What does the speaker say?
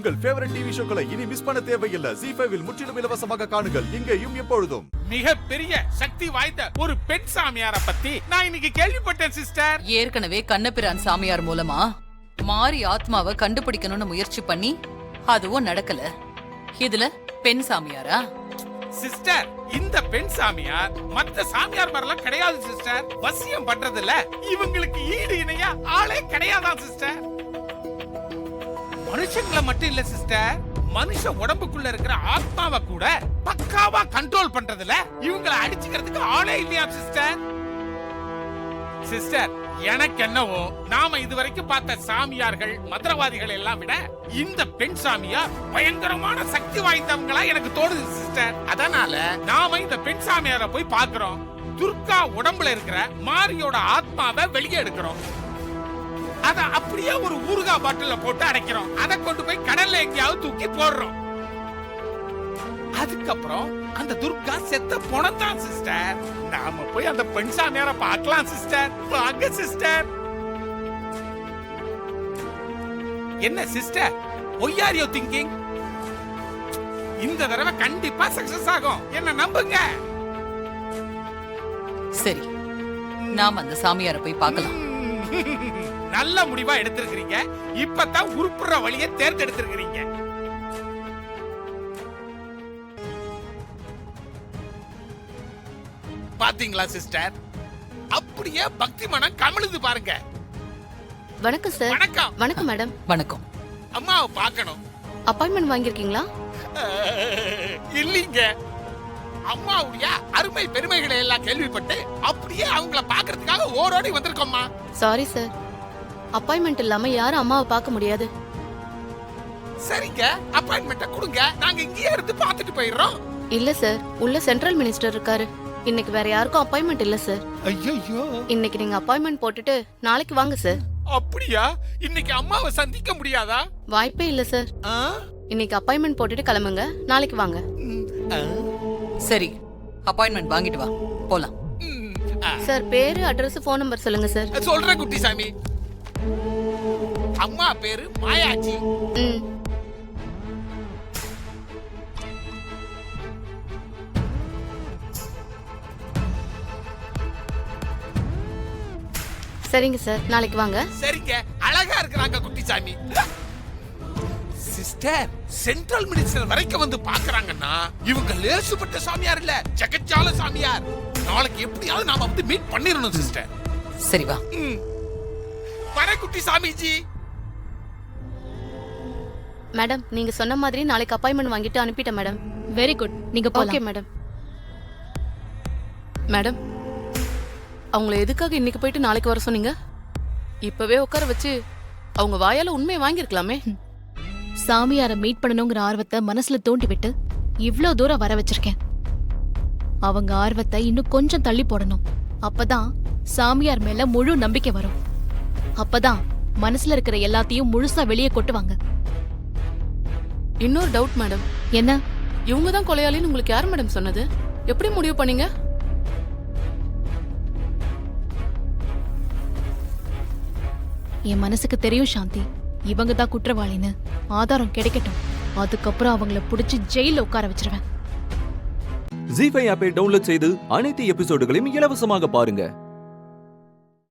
உங்கள் favourite TV ஷோக்களை இனி miss பண்ண தேவையில்லை. ZEE5 இல் முற்றிலும் இலவசமாக காணுங்கள். இங்கேயும் எப்பொழுதும். மிகப்பெரிய சக்தி வாய்ந்த ஒரு பெண் சாமியார பத்தி நான் இன்னைக்கு கேள்விப்பட்டேன் சிஸ்டர். ஏற்கனவே கண்ணபிரான் சாமியார் மூலமா மாறி ஆத்மாவை கண்டுபிடிக்கணும்னு முயற்சி பண்ணி அதுவும் நடக்கல. இதுல பெண் சாமியாரா? சிஸ்டர், இந்த பெண் சாமியார் மத்த சாமியார் மாதிரிலாம் கிடையாது சிஸ்டர். வசியம் பண்றதுல இவங்களுக்கு ஈடு இணையா ஆளே கிடையாதான் சிஸ்டர். மனுஷங்களை மட்டும் இல்ல சிஸ்டர், மனுஷ உடம்புக்குள்ள இருக்கிற ஆத்மாவை கூட பக்காவா கண்ட்ரோல் பண்றதுல இவங்களை அடிச்சுக்கிறதுக்கு ஆளே இல்லையா சிஸ்டர். சிஸ்டர், எனக்கு என்னவோ நாம இதுவரைக்கும் பார்த்த சாமியார்கள் மந்திரவாதிகள் எல்லாம் விட இந்த பெண் சாமியார் பயங்கரமான சக்தி வாய்ந்தவங்களா எனக்கு தோணுது சிஸ்டர். அதனால நாம இந்த பெண் சாமியாரை போய் பார்க்கிறோம். துர்கா உடம்புல இருக்கிற மாரியோட ஆத்மாவை வெளியே எடுக்கிறோம். அத அப்படியே ஒரு ஊறுகா பாட்டில போட்டு அடைக்கிறோம். அதை கொண்டு போய் கடல்ல எங்கேயாவது தூக்கி போடுறோம். அதுக்கப்புறம் அந்த துர்கா செத்த போனதான் சிஸ்டர். நாம போய் அந்த பெண் சாமியாரை பார்க்கலாம் சிஸ்டர். வாங்க சிஸ்டர். என்ன sister, why are you thinking? இந்த தடவை கண்டிப்பா சக்சஸ் ஆகும், என்ன நம்புங்க. சரி, நாம அந்த சாமியாரை போய் பார்க்கலாம். நல்ல முடிவா எடுத்திருக்கீங்க. இப்பதான் உருப்புற வழியை தேர்ந்தெடுத்திருக்கீங்க. பாத்தீங்களா சிஸ்டர், அப்படியே பக்தி மனம் கமழுது பாருங்க. வணக்கம் சார். வணக்கம். வணக்கம் மேடம். வணக்கம். அம்மாவை பார்க்கணும். அப்பாயின்மெண்ட் வாங்கியிருக்கீங்களா? இல்லீங்க, அம்மாவுடைய அருமை பெருமைகளை எல்லாம் கேள்விப்பட்டு அப்படியே அவங்கள பாக்குறதுக்காக ஓடோடி வந்திருக்கோம்மா. சாரி சார், அப்பாயின்மெண்ட் இல்லாம யாரும் அம்மாவை பார்க்க முடியாது. சரிங்க, அப்பாயின்மெண்ட்ட கொடுங்க, நாங்க இங்கேயே இருந்து பார்த்துட்டு போயிடுறோம். இல்ல சார், உள்ள சென்ட்ரல் மினிஸ்டர் இருக்காரு. இன்னைக்கு வேற யாருக்கும் அப்பாயின்மெண்ட் இல்ல சார். ஐயோ, இன்னைக்கு நீங்க அப்பாயின்மெண்ட் போட்டுட்டு நாளைக்கு வாங்க சார். அப்படியா? இன்னைக்கு அம்மாவை சந்திக்க முடியாதா? வாய்ப்பே இல்ல சார். இன்னைக்கு அப்பாயின்மெண்ட் போட்டுட்டு கிளம்புங்க, நாளைக்கு வாங்க. சரி, அப்பாயின்மெண்ட் வாங்கிட்டு வா, போலாம். சார், பேரு அட்ரஸ் ஃபோன் நம்பர் சொல்லுங்க சார். சொல்றேன் குட்டிசாமி. அம்மா பேரு மாயாஜி. சரிங்க சார், நாளைக்கு வாங்க. சரிங்க, அழகா இருக்கிறாங்க குட்டிசாமி. சிஸ்டர், சென்ட்ரல் மினிஸ்டர் வரைக்கும் வந்து பாக்குறாங்கன்னா இவங்க லேசுப்பட்ட சாமியார் இல்ல, ஜெகஜால சாமியார். நாளைக்கு எப்படியாவது நாம வந்து மீட் பண்ணிரணும் சிஸ்டர். சரி வா. வர குட்டிசாமிஜி. மேடம், நீங்க சொன்ன மாதிரி நாளைக்கு அப்பாயின்மெண்ட் வாங்கிட்டு அனுப்பிட்டேன் மேடம். வெரி குட், நீங்க போலாம். Okay madam. மேடம், அவங்கள எதுக்காக இன்னைக்கு போயிட்டு நாளைக்கு வர சொன்னீங்க? இப்பவே உட்கார வச்சு அவங்க வாயால உண்மையை வாங்கிருக்கலாமே. சாமியார மீட் பண்ணணுங்கிற ஆர்வத்தை மனசுல தூண்டி விட்டு இவ்ளோ தூரம் வர வச்சிருக்கேன். அவங்க ஆர்வத்தை இன்னும் கொஞ்சம் தள்ளி போடணும். அப்பதான் சாமியார் மேல முழு நம்பிக்கை வரும். அப்பதான் மனசுல இருக்கிற எல்லாத்தையும் முழுசா வெளியே கொட்டுவாங்க. இன்னொரு டவுட் மேடம். என்ன? இவங்க தான் கொலையாளின்னு உங்களுக்கு யார் மேடம் சொன்னது? எப்படி முடிவு பண்ணீங்க? என் மனசுக்கு தெரியும் சாந்தி, இவங்க தான் குற்றவாளின்னு. ஆதாரம் கிடைக்கட்டும், அதுக்கப்புறம் அவங்கள புடிச்சு ஜெயில உட்கார வச்சிருவேன். ZEE5 ஆப்பை டவுன்லோட் செய்து அனைத்து எபிசோடுகளையும் இலவசமாக பாருங்க.